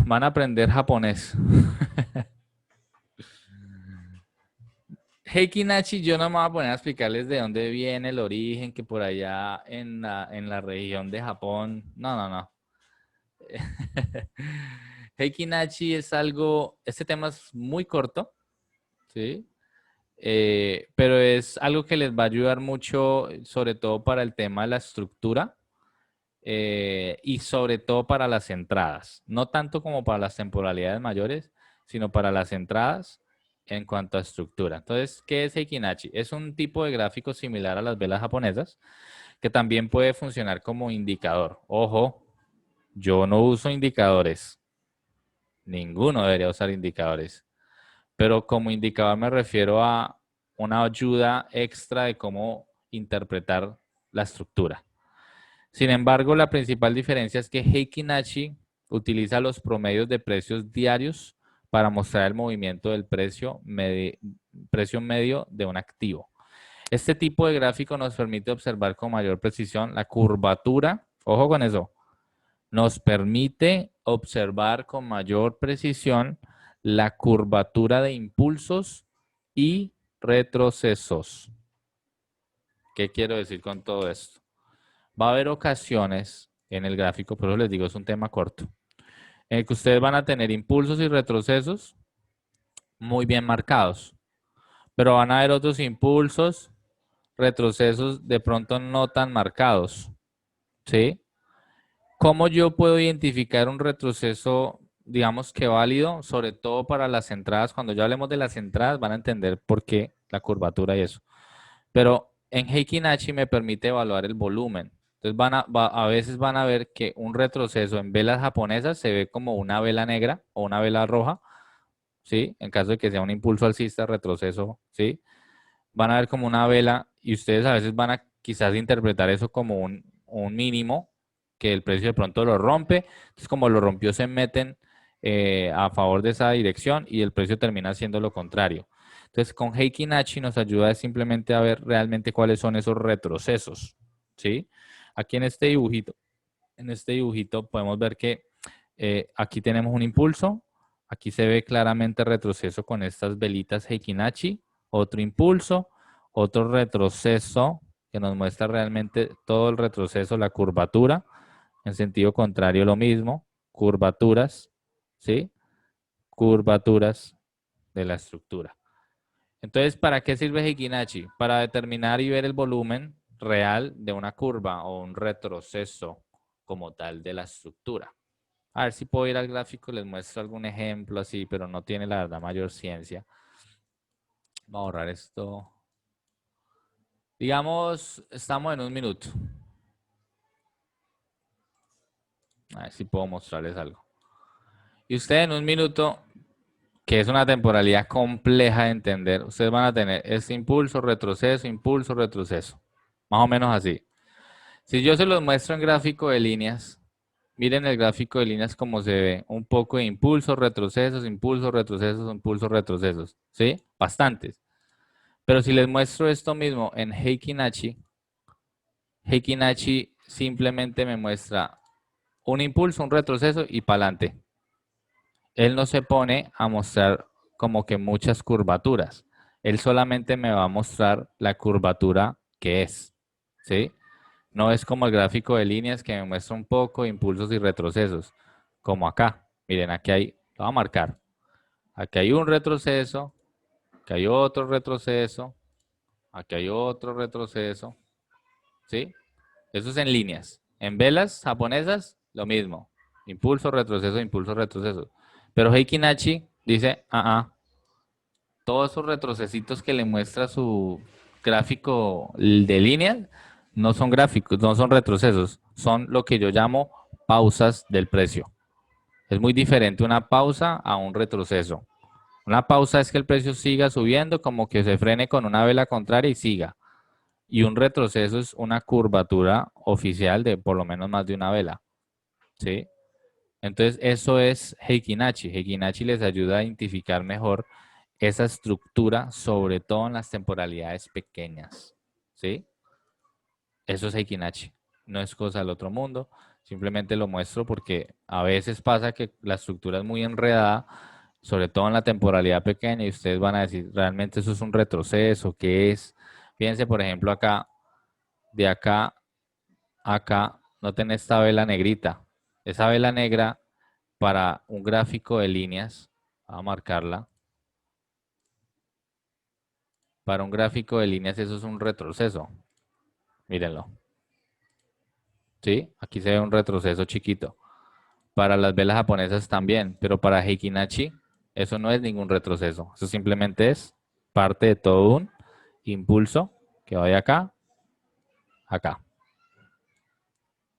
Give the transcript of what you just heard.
van a aprender japonés. Heikinachi, yo no me voy a poner a explicarles de dónde viene el origen, que por allá en la región de Japón. No, no, no. Heikinachi es algo, este tema es muy corto, ¿sí? Pero es algo que les va a ayudar mucho, sobre todo para el tema de la estructura y sobre todo para las entradas. No tanto como para las temporalidades mayores, sino para las entradas en cuanto a estructura. Entonces, ¿qué es Heikinachi? Es un tipo de gráfico similar a las velas japonesas que también puede funcionar como indicador. Ojo, yo no uso indicadores. Ninguno debería usar indicadores. Pero como indicador me refiero a una ayuda extra de cómo interpretar la estructura. Sin embargo, la principal diferencia es que Heikinachi utiliza los promedios de precios diarios para mostrar el movimiento del precio medio de un activo. Este tipo de gráfico nos permite observar con mayor precisión la curvatura, ojo con eso, nos permite observar con mayor precisión la curvatura de impulsos y retrocesos. ¿Qué quiero decir con todo esto? Va a haber ocasiones en el gráfico, pero les digo, es un tema corto, en el que ustedes van a tener impulsos y retrocesos muy bien marcados, pero van a haber otros impulsos, retrocesos de pronto no tan marcados, ¿sí? ¿Cómo yo puedo identificar un retroceso, digamos que válido, sobre todo para las entradas? Cuando ya hablemos de las entradas van a entender por qué la curvatura y eso. Pero en Heikinachi me permite evaluar el volumen. Entonces a veces van a ver que un retroceso en velas japonesas se ve como una vela negra o una vela roja, ¿sí? En caso de que sea un impulso alcista, retroceso, ¿sí? Van a ver como una vela y ustedes a veces van a quizás interpretar eso como un mínimo, que el precio de pronto lo rompe. Entonces, como lo rompió, se meten a favor de esa dirección y el precio termina siendo lo contrario. Entonces, con Heikinachi nos ayuda simplemente a ver realmente cuáles son esos retrocesos, ¿sí? Aquí en este dibujito podemos ver que aquí tenemos un impulso, aquí se ve claramente retroceso con estas velitas Heikinachi, otro impulso, otro retroceso que nos muestra realmente todo el retroceso, la curvatura, en sentido contrario lo mismo, curvaturas, ¿sí? Curvaturas de la estructura. Entonces, ¿para qué sirve Heikinachi? Para determinar y ver el volumen real de una curva o un retroceso como tal de la estructura. A ver si puedo ir al gráfico, les muestro algún ejemplo así, pero no tiene la verdad mayor ciencia. Vamos a borrar esto. Digamos, estamos en un minuto. A ver si puedo mostrarles algo. Y ustedes en un minuto, que es una temporalidad compleja de entender, ustedes van a tener este impulso, retroceso. Más o menos así. Si yo se los muestro en gráfico de líneas, miren el gráfico de líneas como se ve. Un poco de impulsos, retrocesos, impulsos, retrocesos, impulsos, retrocesos. ¿Sí? Bastantes. Pero si les muestro esto mismo en Heikinachi, Heikinachi simplemente me muestra un impulso, un retroceso y para adelante. Él no se pone a mostrar como que muchas curvaturas. Él solamente me va a mostrar la curvatura que es. ¿Sí? No es como el gráfico de líneas que me muestra un poco de impulsos y retrocesos. Como acá. Miren, aquí hay, lo voy a marcar. Aquí hay un retroceso, aquí hay otro retroceso, aquí hay otro retroceso. ¿Sí? Eso es en líneas. En velas japonesas, lo mismo. Impulso, retroceso, impulso, retroceso. Pero Heikinachi dice, todos esos retrocesitos que le muestra su gráfico de líneas no son gráficos, no son retrocesos, son lo que yo llamo pausas del precio. Es muy diferente una pausa a un retroceso. Una pausa es que el precio siga subiendo, como que se frene con una vela contraria y siga. Y un retroceso es una curvatura oficial de por lo menos más de una vela. ¿Sí? Entonces, eso es Heikinachi. Heikinachi les ayuda a identificar mejor esa estructura, sobre todo en las temporalidades pequeñas. ¿Sí? Eso es Heikinachi. no es cosa del otro mundo. Simplemente lo muestro porque a veces pasa que la estructura es muy enredada, sobre todo en la temporalidad pequeña, y ustedes van a decir, ¿realmente eso es un retroceso? ¿Qué es? Fíjense, por ejemplo, acá, de acá a acá, noten esta vela negrita. Esa vela negra para un gráfico de líneas, voy a marcarla. Para un gráfico de líneas eso es un retroceso. Mírenlo. ¿Sí? Aquí se ve un retroceso chiquito. Para las velas japonesas también, pero para Heikinachi eso no es ningún retroceso. Eso simplemente es parte de todo un impulso que va de acá a acá.